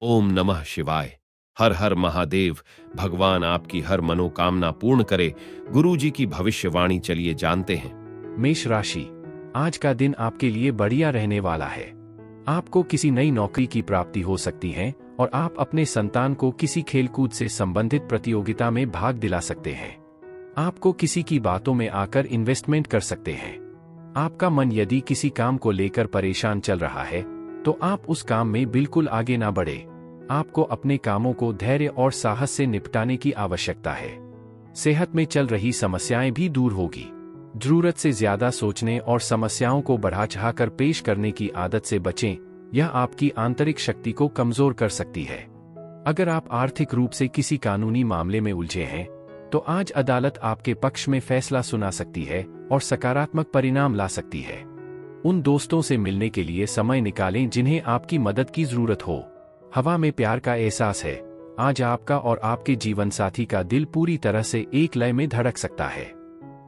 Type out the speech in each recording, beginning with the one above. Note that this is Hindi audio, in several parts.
ओम नमः शिवाय। हर हर महादेव। भगवान आपकी हर मनोकामना पूर्ण करे। गुरुजी की भविष्यवाणी चलिए जानते हैं। मेष राशि, आज का दिन आपके लिए बढ़िया रहने वाला है। आपको किसी नई नौकरी की प्राप्ति हो सकती है और आप अपने संतान को किसी खेलकूद से संबंधित प्रतियोगिता में भाग दिला सकते हैं। आपको किसी की बातों में आकर इन्वेस्टमेंट कर सकते हैं। आपका मन यदि किसी काम को लेकर परेशान चल रहा है तो आप उस काम में बिल्कुल आगे ना बढ़े। आपको अपने कामों को धैर्य और साहस से निपटाने की आवश्यकता है। सेहत में चल रही समस्याएं भी दूर होगी। जरूरत से ज्यादा सोचने और समस्याओं को बढ़ा चढ़ाकर पेश करने की आदत से बचें, यह आपकी आंतरिक शक्ति को कमजोर कर सकती है। अगर आप आर्थिक रूप से किसी कानूनी मामले में उलझे हैं तो आज अदालत आपके पक्ष में फैसला सुना सकती है और सकारात्मक परिणाम ला सकती है। उन दोस्तों से मिलने के लिए समय निकालें जिन्हें आपकी मदद की जरूरत हो। हवा में प्यार का एहसास है। आज आपका और आपके जीवन साथी का दिल पूरी तरह से एक लय में धड़क सकता है।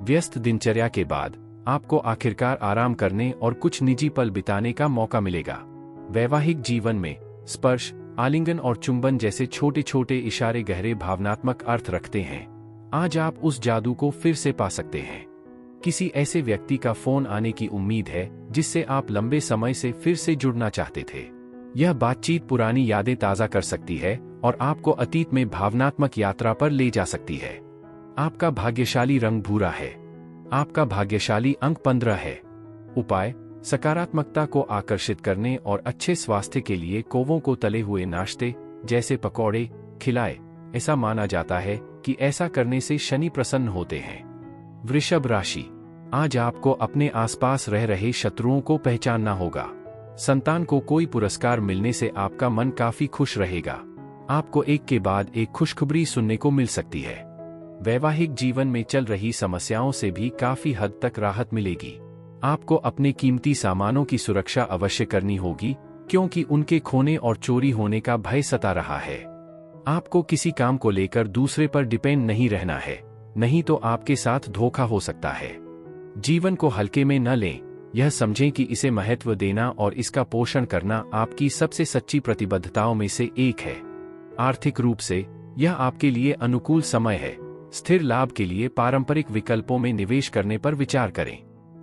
व्यस्त दिनचर्या के बाद आपको आखिरकार आराम करने और कुछ निजी पल बिताने का मौका मिलेगा। वैवाहिक जीवन में स्पर्श, आलिंगन और चुंबन जैसे छोटे छोटे इशारे गहरे भावनात्मक अर्थ रखते हैं। आज आप उस जादू को फिर से पा सकते हैं। किसी ऐसे व्यक्ति का फोन आने की उम्मीद है जिससे आप लंबे समय से फिर से जुड़ना चाहते थे। यह बातचीत पुरानी यादें ताज़ा कर सकती है और आपको अतीत में भावनात्मक यात्रा पर ले जा सकती है। आपका भाग्यशाली रंग भूरा है। आपका भाग्यशाली अंक 15 है। उपाय, सकारात्मकता को आकर्षित करने और अच्छे स्वास्थ्य के लिए कौवों को तले हुए नाश्ते जैसे पकौड़े खिलाए। ऐसा माना जाता है कि ऐसा करने से शनि प्रसन्न होते हैं। वृषभ राशि, आज आपको अपने आसपास रह रहे शत्रुओं को पहचानना होगा। संतान को कोई पुरस्कार मिलने से आपका मन काफी खुश रहेगा। आपको एक के बाद एक खुशखबरी सुनने को मिल सकती है। वैवाहिक जीवन में चल रही समस्याओं से भी काफी हद तक राहत मिलेगी। आपको अपने कीमती सामानों की सुरक्षा अवश्य करनी होगी क्योंकि उनके खोने और चोरी होने का भय सता रहा है। आपको किसी काम को लेकर दूसरे पर डिपेंड नहीं रहना है, नहीं तो आपके साथ धोखा हो सकता है। जीवन को हल्के में न लें, यह समझें कि इसे महत्व देना और इसका पोषण करना आपकी सबसे सच्ची प्रतिबद्धताओं में से एक है। आर्थिक रूप से यह आपके लिए अनुकूल समय है। स्थिर लाभ के लिए पारंपरिक विकल्पों में निवेश करने पर विचार करें।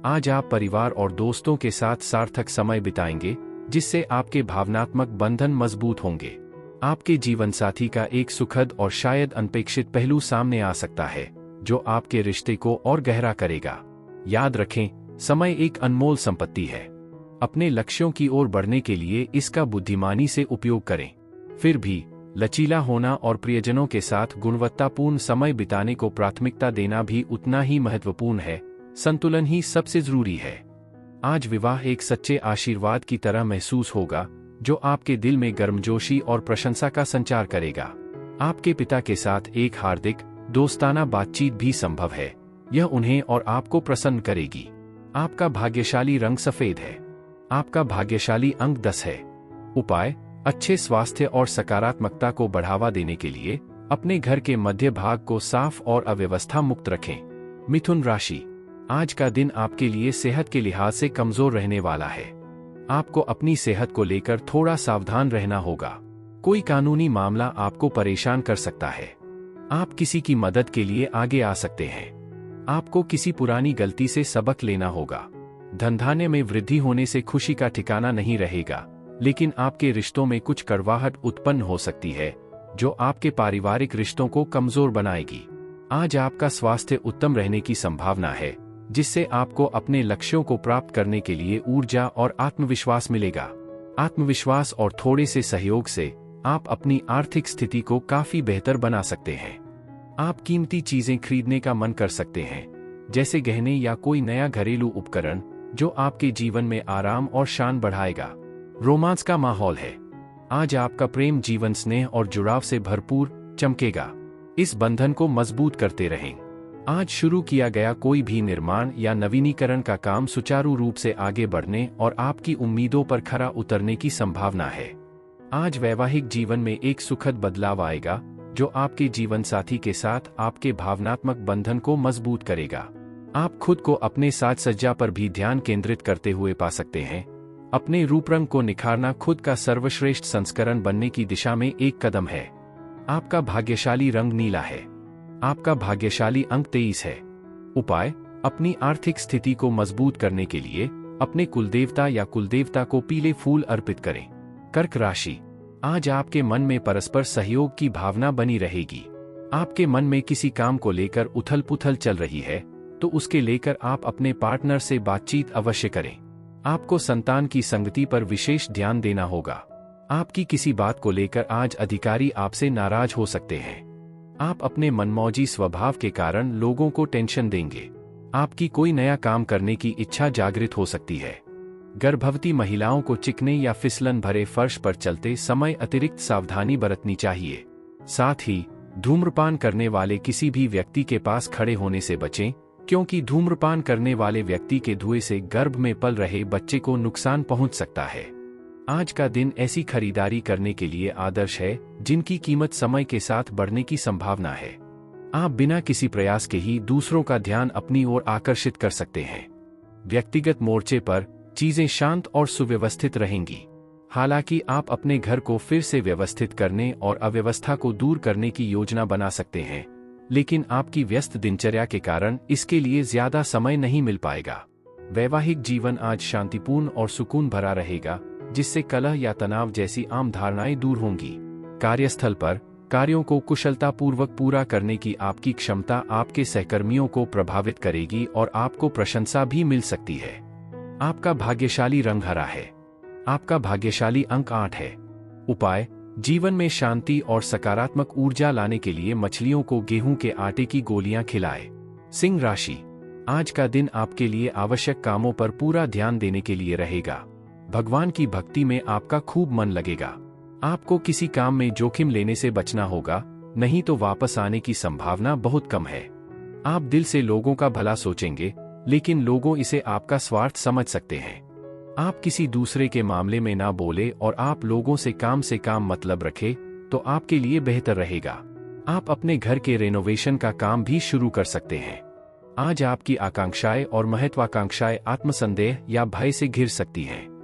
आज आप परिवार और दोस्तों के साथ सार्थक समय बिताएंगे जिससे आपके भावनात्मक बंधन मजबूत होंगे। आपके जीवन साथी का एक सुखद और शायद अनपेक्षित पहलू सामने आ सकता है जो आपके रिश्ते को और गहरा करेगा। याद रखें, समय एक अनमोल संपत्ति है। अपने लक्ष्यों की ओर बढ़ने के लिए इसका बुद्धिमानी से उपयोग करें। फिर भी लचीला होना और प्रियजनों के साथ गुणवत्तापूर्ण समय बिताने को प्राथमिकता देना भी उतना ही महत्वपूर्ण है। संतुलन ही सबसे जरूरी है। आज विवाह एक सच्चे आशीर्वाद की तरह महसूस होगा जो आपके दिल में गर्मजोशी और प्रशंसा का संचार करेगा। आपके पिता के साथ एक हार्दिक दोस्ताना बातचीत भी संभव है। यह उन्हें और आपको प्रसन्न करेगी। आपका भाग्यशाली रंग सफेद है। आपका भाग्यशाली अंक 10 है। उपाय, अच्छे स्वास्थ्य और सकारात्मकता को बढ़ावा देने के लिए अपने घर के मध्य भाग को साफ और अव्यवस्था मुक्त रखें। मिथुन राशि, आज का दिन आपके लिए सेहत के लिहाज से कमजोर रहने वाला है। आपको अपनी सेहत को लेकर थोड़ा सावधान रहना होगा। कोई कानूनी मामला आपको परेशान कर सकता है। आप किसी की मदद के लिए आगे आ सकते हैं। आपको किसी पुरानी गलती से सबक लेना होगा। धंधाने में वृद्धि होने से खुशी का ठिकाना नहीं रहेगा, लेकिन आपके रिश्तों में कुछ कड़वाहट उत्पन्न हो सकती है जो आपके पारिवारिक रिश्तों को कमजोर बनाएगी। आज आपका स्वास्थ्य उत्तम रहने की संभावना है जिससे आपको अपने लक्ष्यों को प्राप्त करने के लिए ऊर्जा और आत्मविश्वास मिलेगा। आत्मविश्वास और थोड़े से सहयोग से आप अपनी आर्थिक स्थिति को काफी बेहतर बना सकते हैं। आप कीमती चीजें खरीदने का मन कर सकते हैं, जैसे गहने या कोई नया घरेलू उपकरण जो आपके जीवन में आराम और शान बढ़ाएगा। रोमांस का माहौल है। आज आपका प्रेम जीवन स्नेह और जुड़ाव से भरपूर चमकेगा। इस बंधन को मजबूत करते रहें। आज शुरू किया गया कोई भी निर्माण या नवीनीकरण का काम सुचारू रूप से आगे बढ़ने और आपकी उम्मीदों पर खरा उतरने की संभावना है। आज वैवाहिक जीवन में एक सुखद बदलाव आएगा जो आपके जीवन साथी के साथ आपके भावनात्मक बंधन को मजबूत करेगा। आप खुद को अपने साज सज्जा पर भी ध्यान केंद्रित करते हुए पा सकते हैं। अपने रूप रंग को निखारना खुद का सर्वश्रेष्ठ संस्करण बनने की दिशा में एक कदम है। आपका भाग्यशाली रंग नीला है। आपका भाग्यशाली अंक 23 है। उपाय: अपनी आर्थिक स्थिति को मजबूत करने के लिए अपने कुलदेवता या कुलदेवता को पीले फूल अर्पित करें। कर्क राशि: आज आपके मन में परस्पर सहयोग की भावना बनी रहेगी। आपके मन में किसी काम को लेकर उथल पुथल चल रही है तो उसके लेकर आप अपने पार्टनर से बातचीत अवश्य करें। आपको संतान की संगति पर विशेष ध्यान देना होगा। आपकी किसी बात को लेकर आज अधिकारी आपसे नाराज हो सकते हैं। आप अपने मनमौजी स्वभाव के कारण लोगों को टेंशन देंगे। आपकी कोई नया काम करने की इच्छा जागृत हो सकती है। गर्भवती महिलाओं को चिकने या फिसलन भरे फर्श पर चलते समय अतिरिक्त सावधानी बरतनी चाहिए। साथ ही धूम्रपान करने वाले किसी भी व्यक्ति के पास खड़े होने से बचें, क्योंकि धूम्रपान करने वाले व्यक्ति के धुएं से गर्भ में पल रहे बच्चे को नुकसान पहुंच सकता है। आज का दिन ऐसी खरीदारी करने के लिए आदर्श है जिनकी कीमत समय के साथ बढ़ने की संभावना है। आप बिना किसी प्रयास के ही दूसरों का ध्यान अपनी ओर आकर्षित कर सकते हैं। व्यक्तिगत मोर्चे पर चीजें शांत और सुव्यवस्थित रहेंगी। हालांकि आप अपने घर को फिर से व्यवस्थित करने और अव्यवस्था को दूर करने की योजना बना सकते हैं, लेकिन आपकी व्यस्त दिनचर्या के कारण इसके लिए ज्यादा समय नहीं मिल पाएगा। वैवाहिक जीवन आज शांतिपूर्ण और सुकून भरा रहेगा, जिससे कलह या तनाव जैसी आम धारणाएं दूर होंगी। कार्यस्थल पर कार्यों को कुशलतापूर्वक पूरा करने की आपकी क्षमता आपके सहकर्मियों को प्रभावित करेगी और आपको प्रशंसा भी मिल सकती है। आपका भाग्यशाली रंग हरा है। आपका भाग्यशाली अंक 8 है। उपाय: जीवन में शांति और सकारात्मक ऊर्जा लाने के लिए मछलियों को गेहूं के आटे की गोलियां खिलाएं। सिंह राशि: आज का दिन आपके लिए आवश्यक कामों पर पूरा ध्यान देने के लिए रहेगा। भगवान की भक्ति में आपका खूब मन लगेगा। आपको किसी काम में जोखिम लेने से बचना होगा, नहीं तो वापस आने की संभावना बहुत कम है। आप दिल से लोगों का भला सोचेंगे, लेकिन लोगों इसे आपका स्वार्थ समझ सकते हैं। आप किसी दूसरे के मामले में ना बोले और आप लोगों से काम मतलब रखें तो आपके लिए बेहतर रहेगा। आप अपने घर के रेनोवेशन का काम भी शुरू कर सकते हैं। आज आपकी आकांक्षाएं और महत्वाकांक्षाएं आत्मसंदेह या भय से घिर सकती हैं।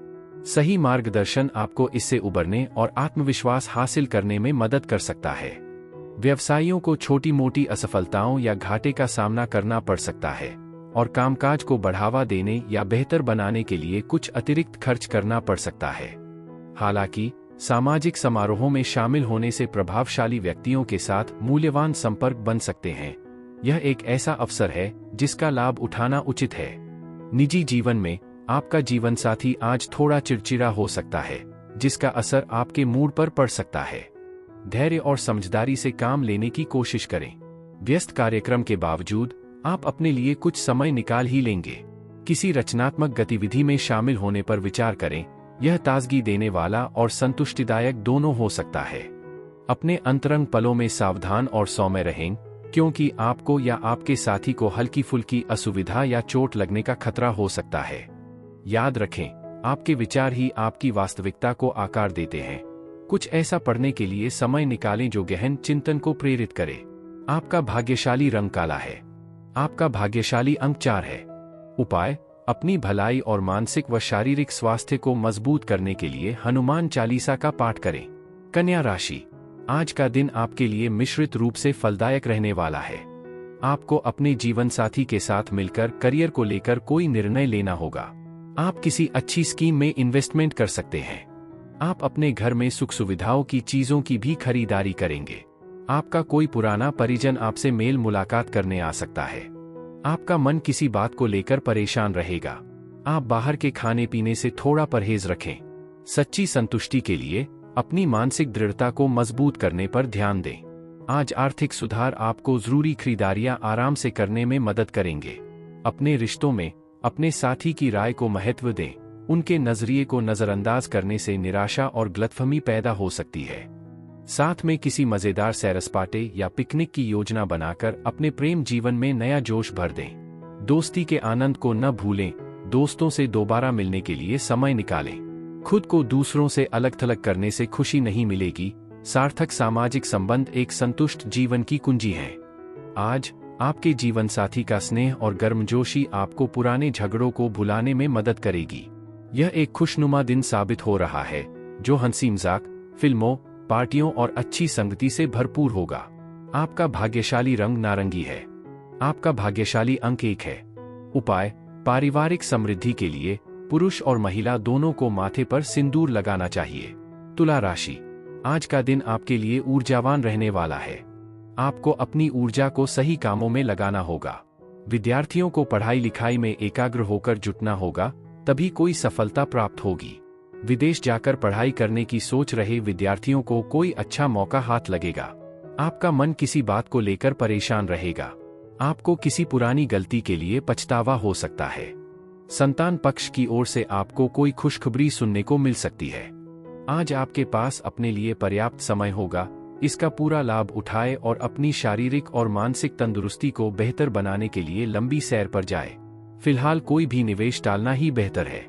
सही मार्गदर्शन आपको इससे उबरने और आत्मविश्वास हासिल करने में मदद कर सकता है। व्यवसायियों को छोटी मोटी असफलताओं या घाटे का सामना करना पड़ सकता है और कामकाज को बढ़ावा देने या बेहतर बनाने के लिए कुछ अतिरिक्त खर्च करना पड़ सकता है। हालांकि सामाजिक समारोहों में शामिल होने से प्रभावशाली व्यक्तियों के साथ मूल्यवान संपर्क बन सकते हैं। यह एक ऐसा अवसर है जिसका लाभ उठाना उचित है। निजी जीवन में आपका जीवनसाथी आज थोड़ा चिड़चिड़ा हो सकता है, जिसका असर आपके मूड पर पड़ सकता है। धैर्य और समझदारी से काम लेने की कोशिश करें। व्यस्त कार्यक्रम के बावजूद आप अपने लिए कुछ समय निकाल ही लेंगे। किसी रचनात्मक गतिविधि में शामिल होने पर विचार करें। यह ताजगी देने वाला और संतुष्टिदायक दोनों हो सकता है। अपने अंतरंग पलों में सावधान और सौम्य रहें, क्योंकि आपको या आपके साथी को हल्की फुल्की असुविधा या चोट लगने का खतरा हो सकता है। याद रखें, आपके विचार ही आपकी वास्तविकता को आकार देते हैं। कुछ ऐसा पढ़ने के लिए समय निकालें जो गहन चिंतन को प्रेरित करे। आपका भाग्यशाली रंग काला है। आपका भाग्यशाली अंक 4 है। उपाय: अपनी भलाई और मानसिक व शारीरिक स्वास्थ्य को मजबूत करने के लिए हनुमान चालीसा का पाठ करें। कन्या राशि: आज का दिन आपके लिए मिश्रित रूप से फलदायक रहने वाला है। आपको अपने जीवन साथी के साथ मिलकर करियर को लेकर कोई निर्णय लेना होगा। आप किसी अच्छी स्कीम में इन्वेस्टमेंट कर सकते हैं। आप अपने घर में सुख सुविधाओं की चीजों की भी खरीदारी करेंगे। आपका कोई पुराना परिजन आपसे मेल मुलाकात करने आ सकता है। आपका मन किसी बात को लेकर परेशान रहेगा। आप बाहर के खाने पीने से थोड़ा परहेज रखें। सच्ची संतुष्टि के लिए अपनी मानसिक दृढ़ता को मजबूत करने पर ध्यान दें। आज आर्थिक सुधार आपको जरूरी खरीदारियां आराम से करने में मदद करेंगे। अपने रिश्तों में अपने साथी की राय को महत्व दें। उनके नजरिए को नजरअंदाज करने से निराशा और गलतफहमी पैदा हो सकती है। साथ में किसी मजेदार सैर-सपाटे या पिकनिक की योजना बनाकर अपने प्रेम जीवन में नया जोश भर दें। दोस्ती के आनंद को न भूलें। दोस्तों से दोबारा मिलने के लिए समय निकालें। खुद को दूसरों से अलग थलग करने से खुशी नहीं मिलेगी। सार्थक सामाजिक संबंध एक संतुष्ट जीवन की कुंजी हैं। आज आपके जीवन साथी का स्नेह और गर्मजोशी आपको पुराने झगड़ों को भुलाने में मदद करेगी। यह एक खुशनुमा दिन साबित हो रहा है जो हंसी मजाक, फिल्मों, पार्टियों और अच्छी संगति से भरपूर होगा। आपका भाग्यशाली रंग नारंगी है। आपका भाग्यशाली अंक 1 है। उपाय: पारिवारिक समृद्धि के लिए पुरुष और महिला दोनों को माथे पर सिंदूर लगाना चाहिए। तुला राशि: आज का दिन आपके लिए ऊर्जावान रहने वाला है। आपको अपनी ऊर्जा को सही कामों में लगाना होगा। विद्यार्थियों को पढ़ाई लिखाई में एकाग्र होकर जुटना होगा, तभी कोई सफलता प्राप्त होगी। विदेश जाकर पढ़ाई करने की सोच रहे विद्यार्थियों को कोई अच्छा मौका हाथ लगेगा। आपका मन किसी बात को लेकर परेशान रहेगा। आपको किसी पुरानी गलती के लिए पछतावा हो सकता है। संतान पक्ष की ओर से आपको कोई खुशखबरी सुनने को मिल सकती है। आज आपके पास अपने लिए पर्याप्त समय होगा। इसका पूरा लाभ उठाएं और अपनी शारीरिक और मानसिक तंदुरुस्ती को बेहतर बनाने के लिए लंबी सैर पर जाएं। फिलहाल कोई भी निवेश टालना ही बेहतर है।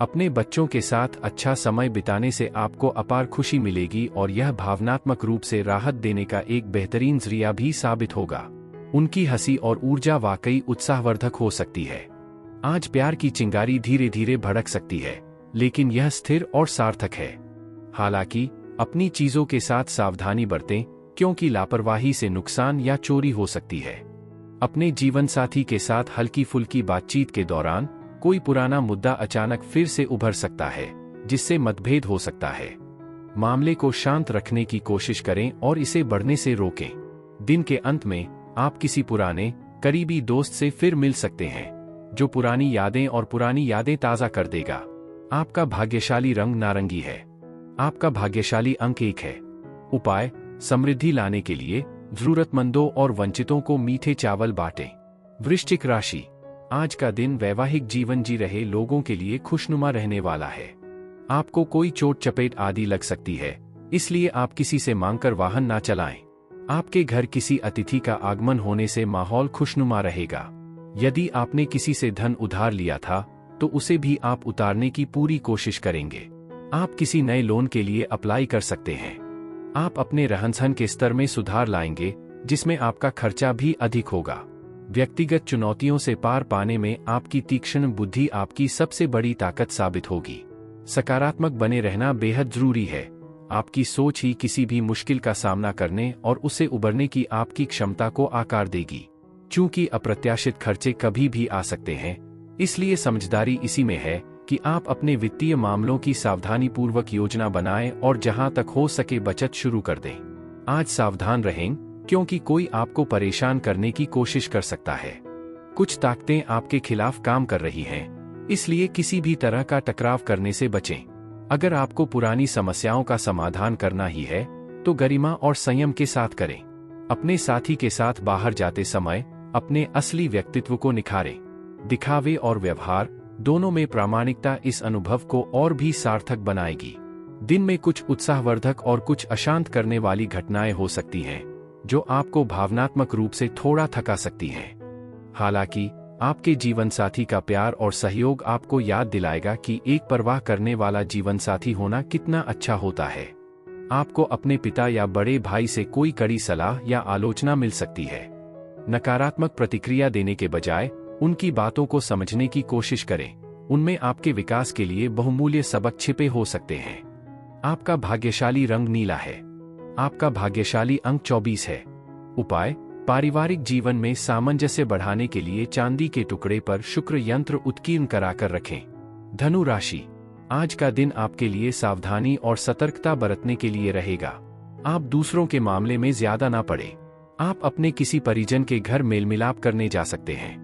अपने बच्चों के साथ अच्छा समय बिताने से आपको अपार खुशी मिलेगी और यह भावनात्मक रूप से राहत देने का एक बेहतरीन जरिया भी साबित होगा। उनकी हंसी और ऊर्जा वाकई उत्साहवर्धक हो सकती है। आज प्यार की चिंगारी धीरे धीरे भड़क सकती है, लेकिन यह स्थिर और सार्थक है। हालांकि अपनी चीजों के साथ सावधानी बरतें, क्योंकि लापरवाही से नुकसान या चोरी हो सकती है। अपने जीवनसाथी के साथ हल्की फुल्की बातचीत के दौरान कोई पुराना मुद्दा अचानक फिर से उभर सकता है, जिससे मतभेद हो सकता है। मामले को शांत रखने की कोशिश करें और इसे बढ़ने से रोकें। दिन के अंत में आप किसी पुराने करीबी दोस्त से फिर मिल सकते हैं, जो पुरानी यादें ताज़ा कर देगा। आपका भाग्यशाली रंग नारंगी है। आपका भाग्यशाली अंक 1 है। उपाय: समृद्धि लाने के लिए जरूरतमंदों और वंचितों को मीठे चावल बांटें। वृश्चिक राशि: आज का दिन वैवाहिक जीवन जी रहे लोगों के लिए खुशनुमा रहने वाला है। आपको कोई चोट चपेट आदि लग सकती है, इसलिए आप किसी से मांगकर वाहन ना चलाएं। आपके घर किसी अतिथि का आगमन होने से माहौल खुशनुमा रहेगा। यदि आपने किसी से धन उधार लिया था, तो उसे भी आप उतारने की पूरी कोशिश करेंगे। आप किसी नए लोन के लिए अप्लाई कर सकते हैं। आप अपने रहन-सहन के स्तर में सुधार लाएंगे, जिसमें आपका खर्चा भी अधिक होगा। व्यक्तिगत चुनौतियों से पार पाने में आपकी तीक्ष्ण बुद्धि आपकी सबसे बड़ी ताकत साबित होगी। सकारात्मक बने रहना बेहद जरूरी है। आपकी सोच ही किसी भी मुश्किल का सामना करने और उससे उबरने की आपकी क्षमता को आकार देगी। चूंकि अप्रत्याशित खर्चे कभी भी आ सकते हैं, इसलिए समझदारी इसी में है कि आप अपने वित्तीय मामलों की सावधानीपूर्वक योजना बनाएं और जहां तक हो सके बचत शुरू कर दें। आज सावधान रहें, क्योंकि कोई आपको परेशान करने की कोशिश कर सकता है। कुछ ताकतें आपके खिलाफ काम कर रही हैं, इसलिए किसी भी तरह का टकराव करने से बचें। अगर आपको पुरानी समस्याओं का समाधान करना ही है, तो गरिमा और संयम के साथ करें। अपने साथी के साथ बाहर जाते समय अपने असली व्यक्तित्व को निखारें। दिखावे और व्यवहार दोनों में प्रामाणिकता इस अनुभव को और भी सार्थक बनाएगी। दिन में कुछ उत्साहवर्धक और कुछ अशांत करने वाली घटनाएं हो सकती हैं, जो आपको भावनात्मक रूप से थोड़ा थका सकती हैं। हालांकि आपके जीवनसाथी का प्यार और सहयोग आपको याद दिलाएगा कि एक परवाह करने वाला जीवनसाथी होना कितना अच्छा होता है। आपको अपने पिता या बड़े भाई से कोई कड़ी सलाह या आलोचना मिल सकती है। नकारात्मक प्रतिक्रिया देने के बजाय उनकी बातों को समझने की कोशिश करें। उनमें आपके विकास के लिए बहुमूल्य सबक छिपे हो सकते हैं। आपका भाग्यशाली रंग नीला है। आपका भाग्यशाली अंक 24 है। उपाय: पारिवारिक जीवन में सामंजस्य बढ़ाने के लिए चांदी के टुकड़े पर शुक्र यंत्र उत्कीर्ण कराकर रखें। धनु राशि: आज का दिन आपके लिए सावधानी और सतर्कता बरतने के लिए रहेगा। आप दूसरों के मामले में ज्यादा ना पड़े। आप अपने किसी परिजन के घर मेलमिलाप करने जा सकते हैं।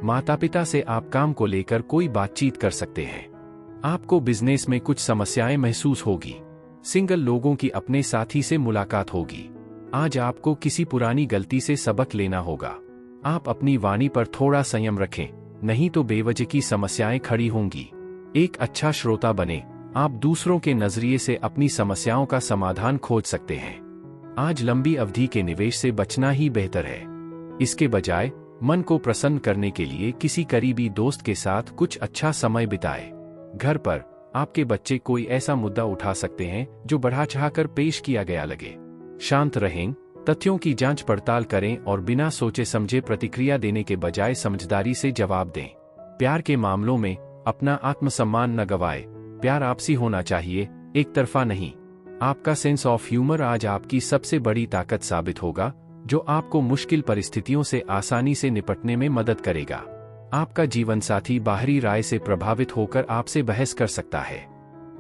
माता पिता से आप काम को लेकर कोई बातचीत कर सकते हैं। आपको बिजनेस में कुछ समस्याएं महसूस होगी। सिंगल लोगों की अपने साथी से मुलाकात होगी। आज आपको किसी पुरानी गलती से सबक लेना होगा। आप अपनी वाणी पर थोड़ा संयम रखें, नहीं तो बेवजह की समस्याएं खड़ी होंगी। एक अच्छा श्रोता बने। आप दूसरों के नजरिए से अपनी समस्याओं का समाधान खोज सकते हैं। आज लंबी अवधि के निवेश से बचना ही बेहतर है। इसके बजाय मन को प्रसन्न करने के लिए किसी करीबी दोस्त के साथ कुछ अच्छा समय बिताएं। घर पर आपके बच्चे कोई ऐसा मुद्दा उठा सकते हैं जो बढ़ा चढ़ाकर पेश किया गया लगे। शांत रहें, तथ्यों की जांच पड़ताल करें और बिना सोचे समझे प्रतिक्रिया देने के बजाय समझदारी से जवाब दें। प्यार के मामलों में अपना आत्मसम्मान न गवाए। प्यार आपसी होना चाहिए, एक तरफा नहीं। आपका सेंस ऑफ ह्यूमर आज आपकी सबसे बड़ी ताकत साबित होगा, जो आपको मुश्किल परिस्थितियों से आसानी से निपटने में मदद करेगा। आपका जीवनसाथी बाहरी राय से प्रभावित होकर आपसे बहस कर सकता है।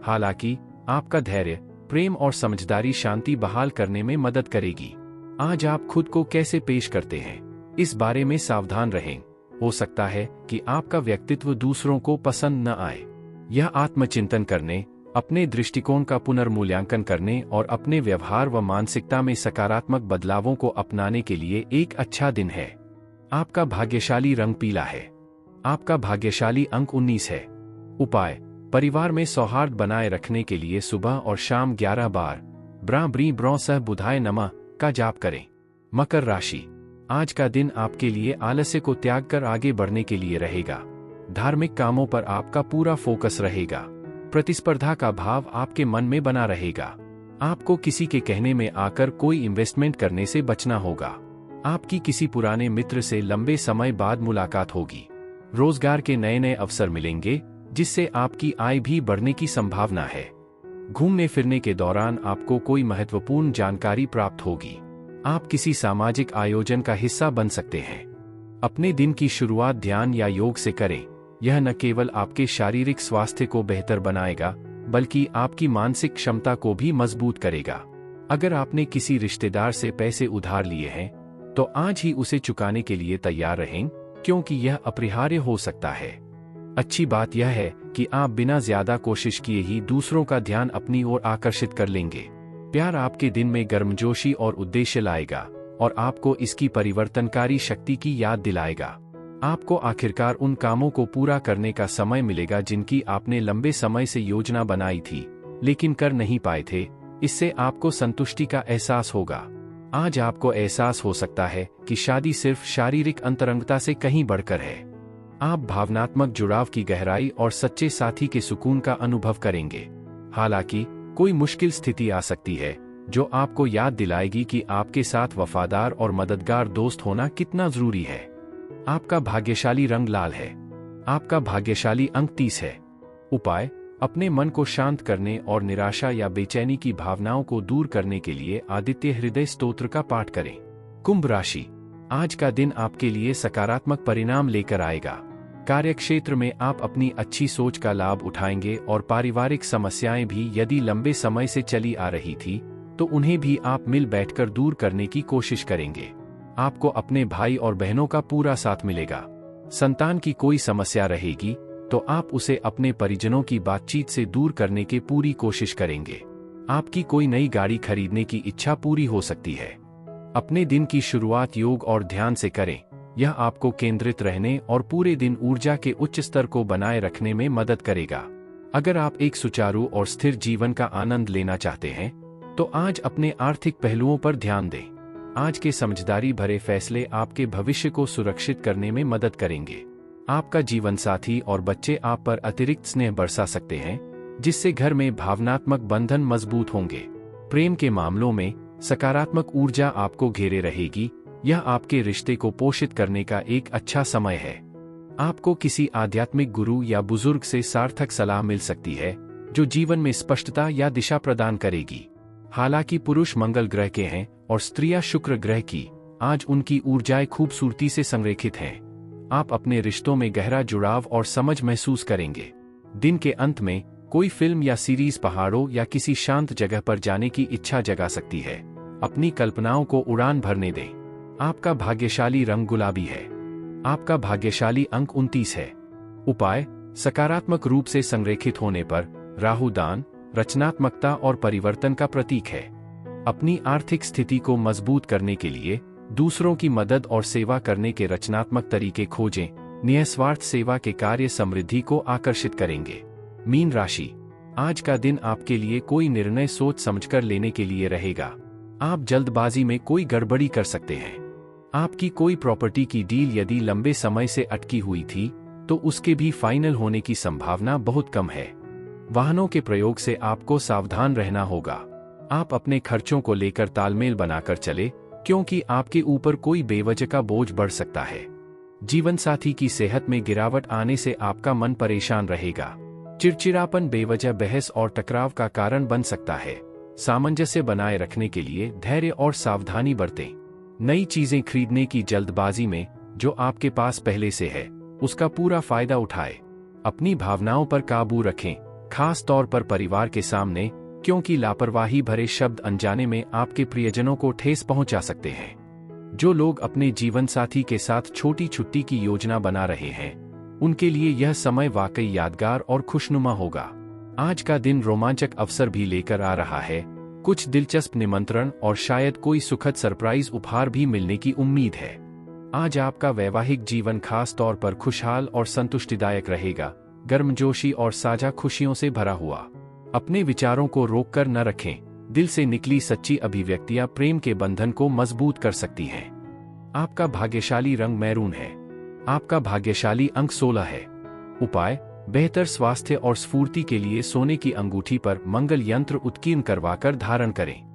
हालांकि आपका धैर्य, प्रेम और समझदारी शांति बहाल करने में मदद करेगी। आज आप खुद को कैसे पेश करते हैं, इस बारे में सावधान रहें। हो सकता है कि आपका व्यक्तित्व दूसरों को पसंद न आए। यह आत्मचिंतन करने, अपने दृष्टिकोण का पुनर्मूल्यांकन करने और अपने व्यवहार व मानसिकता में सकारात्मक बदलावों को अपनाने के लिए एक अच्छा दिन है। आपका भाग्यशाली रंग पीला है। आपका भाग्यशाली अंक 19 है। उपाय: परिवार में सौहार्द बनाए रखने के लिए सुबह और शाम 11 बार ब्रां ब्री ब्रौ सह बुधाय नमः का जाप करें। मकर राशि, आज का दिन आपके लिए आलस्य को त्याग कर आगे बढ़ने के लिए रहेगा। धार्मिक कामों पर आपका पूरा फोकस रहेगा। प्रतिस्पर्धा का भाव आपके मन में बना रहेगा। आपको किसी के कहने में आकर कोई इन्वेस्टमेंट करने से बचना होगा। आपकी किसी पुराने मित्र से लंबे समय बाद मुलाकात होगी। रोजगार के नए नए अवसर मिलेंगे, जिससे आपकी आय भी बढ़ने की संभावना है। घूमने फिरने के दौरान आपको कोई महत्वपूर्ण जानकारी प्राप्त होगी। आप किसी सामाजिक आयोजन का हिस्सा बन सकते हैं। अपने दिन की शुरुआत ध्यान या योग से करें। यह न केवल आपके शारीरिक स्वास्थ्य को बेहतर बनाएगा, बल्कि आपकी मानसिक क्षमता को भी मजबूत करेगा। अगर आपने किसी रिश्तेदार से पैसे उधार लिए हैं, तो आज ही उसे चुकाने के लिए तैयार रहें, क्योंकि यह अपरिहार्य हो सकता है। अच्छी बात यह है कि आप बिना ज्यादा कोशिश किए ही दूसरों का ध्यान अपनी ओर आकर्षित कर लेंगे। प्यार आपके दिन में गर्मजोशी और उद्देश्य लाएगा और आपको इसकी परिवर्तनकारी शक्ति की याद दिलाएगा। आपको आखिरकार उन कामों को पूरा करने का समय मिलेगा जिनकी आपने लंबे समय से योजना बनाई थी, लेकिन कर नहीं पाए थे। इससे आपको संतुष्टि का एहसास होगा। आज आपको एहसास हो सकता है कि शादी सिर्फ शारीरिक अंतरंगता से कहीं बढ़कर है। आप भावनात्मक जुड़ाव की गहराई और सच्चे साथी के सुकून का अनुभव करेंगे। हालांकि कोई मुश्किल स्थिति आ सकती है, जो आपको याद दिलाएगी कि आपके साथ वफादार और मददगार दोस्त होना कितना जरूरी है। आपका भाग्यशाली रंग लाल है। आपका भाग्यशाली अंक 30 है। उपाय: अपने मन को शांत करने और निराशा या बेचैनी की भावनाओं को दूर करने के लिए आदित्य हृदय स्तोत्र का पाठ करें। कुंभ राशि, आज का दिन आपके लिए सकारात्मक परिणाम लेकर आएगा। कार्यक्षेत्र में आप अपनी अच्छी सोच का लाभ उठाएंगे और पारिवारिक समस्याएं भी यदि लंबे समय से चली आ रही थी, तो उन्हें भी आप मिल बैठकर दूर करने की कोशिश करेंगे। आपको अपने भाई और बहनों का पूरा साथ मिलेगा। संतान की कोई समस्या रहेगी, तो आप उसे अपने परिजनों की बातचीत से दूर करने की पूरी कोशिश करेंगे। आपकी कोई नई गाड़ी खरीदने की इच्छा पूरी हो सकती है। अपने दिन की शुरुआत योग और ध्यान से करें। यह आपको केंद्रित रहने और पूरे दिन ऊर्जा के उच्च स्तर को बनाए रखने में मदद करेगा। अगर आप एक सुचारू और स्थिर जीवन का आनंद लेना चाहते हैं, तो आज अपने आर्थिक पहलुओं पर ध्यान दें। आज के समझदारी भरे फैसले आपके भविष्य को सुरक्षित करने में मदद करेंगे। आपका जीवनसाथी और बच्चे आप पर अतिरिक्त स्नेह बरसा सकते हैं, जिससे घर में भावनात्मक बंधन मजबूत होंगे। प्रेम के मामलों में सकारात्मक ऊर्जा आपको घेरे रहेगी। यह आपके रिश्ते को पोषित करने का एक अच्छा समय है। आपको किसी आध्यात्मिक गुरु या बुजुर्ग से सार्थक सलाह मिल सकती है, जो जीवन में स्पष्टता या दिशा प्रदान करेगी। हालांकि पुरुष मंगल ग्रह के हैं और स्त्रियां शुक्र ग्रह की, आज उनकी ऊर्जाएं खूबसूरती से संरेखित हैं। आप अपने रिश्तों में गहरा जुड़ाव और समझ महसूस करेंगे। दिन के अंत में कोई फिल्म या सीरीज पहाड़ों या किसी शांत जगह पर जाने की इच्छा जगा सकती है। अपनी कल्पनाओं को उड़ान भरने दें। आपका भाग्यशाली रंग गुलाबी है। आपका भाग्यशाली अंक 29 है। उपाय: सकारात्मक रूप से संरेखित होने पर राहु दान रचनात्मकता और परिवर्तन का प्रतीक है। अपनी आर्थिक स्थिति को मजबूत करने के लिए दूसरों की मदद और सेवा करने के रचनात्मक तरीके खोजें। निस्वार्थ सेवा के कार्य समृद्धि को आकर्षित करेंगे। मीन राशि, आज का दिन आपके लिए कोई निर्णय सोच समझकर लेने के लिए रहेगा। आप जल्दबाजी में कोई गड़बड़ी कर सकते हैं। आपकी कोई प्रॉपर्टी की डील यदि लंबे समय से अटकी हुई थी, तो उसके भी फाइनल होने की संभावना बहुत कम है। वाहनों के प्रयोग से आपको सावधान रहना होगा। आप अपने खर्चों को लेकर तालमेल बनाकर चले, क्योंकि आपके ऊपर कोई बेवजह का बोझ बढ़ सकता है। जीवनसाथी की सेहत में गिरावट आने से आपका मन परेशान रहेगा। चिड़चिड़ापन बेवजह बहस और टकराव का कारण बन सकता है। सामंजस्य बनाए रखने के लिए धैर्य और सावधानी बरतें। नई चीजें खरीदने की जल्दबाजी में जो आपके पास पहले से है उसका पूरा फायदा उठाएं। अपनी भावनाओं पर काबू रखें, खास तौर पर परिवार के सामने, क्योंकि लापरवाही भरे शब्द अनजाने में आपके प्रियजनों को ठेस पहुंचा सकते हैं। जो लोग अपने जीवन साथी के साथ छोटी छुट्टी की योजना बना रहे हैं उनके लिए यह समय वाकई यादगार और खुशनुमा होगा। आज का दिन रोमांचक अवसर भी लेकर आ रहा है। कुछ दिलचस्प निमंत्रण और शायद कोई सुखद सरप्राइज उपहार भी मिलने की उम्मीद है। आज आपका वैवाहिक जीवन खास तौर पर खुशहाल और संतुष्टिदायक रहेगा, गर्मजोशी और साझा खुशियों से भरा हुआ। अपने विचारों को रोककर न रखें। दिल से निकली सच्ची अभिव्यक्तियां प्रेम के बंधन को मजबूत कर सकती हैं। आपका भाग्यशाली रंग मैरून है। आपका भाग्यशाली अंक 16 है। उपाय: बेहतर स्वास्थ्य और स्फूर्ति के लिए सोने की अंगूठी पर मंगल यंत्र उत्कीर्ण करवाकर धारण करें।